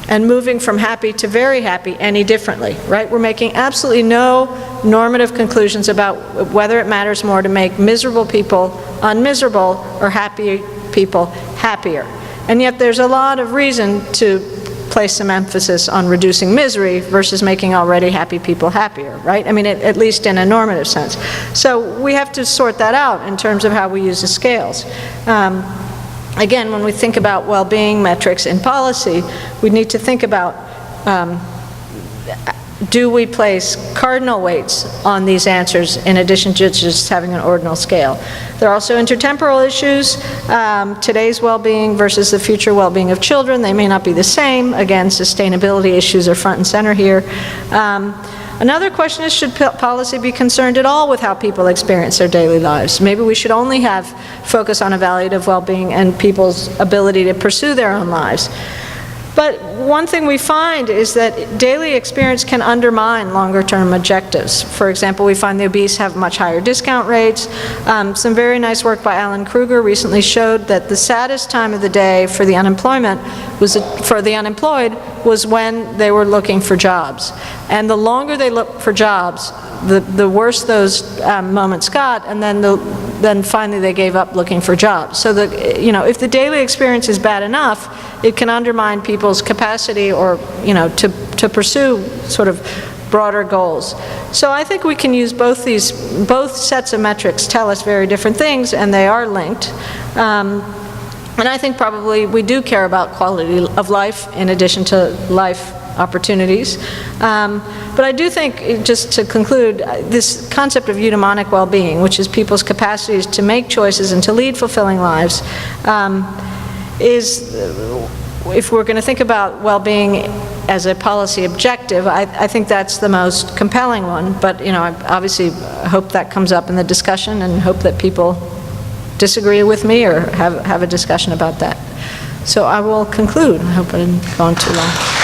and moving from happy to very happy any differently, right? We're making absolutely no normative conclusions about whether it matters more to make miserable people unmiserable or happy people happier. And yet there's a lot of reason to place some emphasis on reducing misery versus making already happy people happier, right? I mean, at least in a normative sense. So we have to sort that out in terms of how we use the scales. Again, when we think about well-being metrics in policy, we need to think about, do we place cardinal weights on these answers in addition to just having an ordinal scale? There are also intertemporal issues. Today's well-being versus the future well-being of children, they may not be the same. Again, sustainability issues are front and center here. Another question is, should policy be concerned at all with how people experience their daily lives? Maybe we should only have focus on evaluative well-being and people's ability to pursue their own lives. But one thing we find is that daily experience can undermine longer-term objectives. For example, we find the obese have much higher discount rates. Some very nice work by Alan Kruger recently showed that the saddest time of the day for the unemployed was when they were looking for jobs. And the longer they looked for jobs, the worse those moments got, and then finally they gave up looking for jobs. So if the daily experience is bad enough, it can undermine people's capacity or to pursue sort of broader goals. So I think we can use both sets of metrics tell us very different things, and they are linked. And I think probably we do care about quality of life in addition to life opportunities. But I do think, just to conclude, this concept of eudaimonic well-being, which is people's capacities to make choices and to lead fulfilling lives, is, if we're going to think about well-being as a policy objective, I think that's the most compelling one. But, you know, I obviously hope that comes up in the discussion, and hope that people disagree with me or have a discussion about that. So I will conclude. I hope I didn't go on too long.